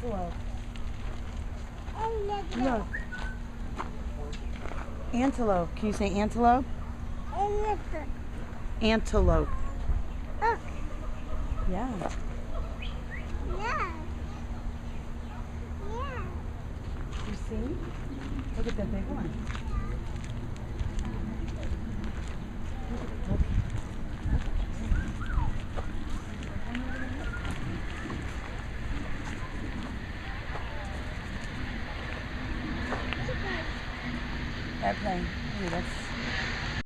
Antelope. Look. Antelope. Can you say antelope? Antelope. Yeah. You see? Look at the big one. Look. Airplane.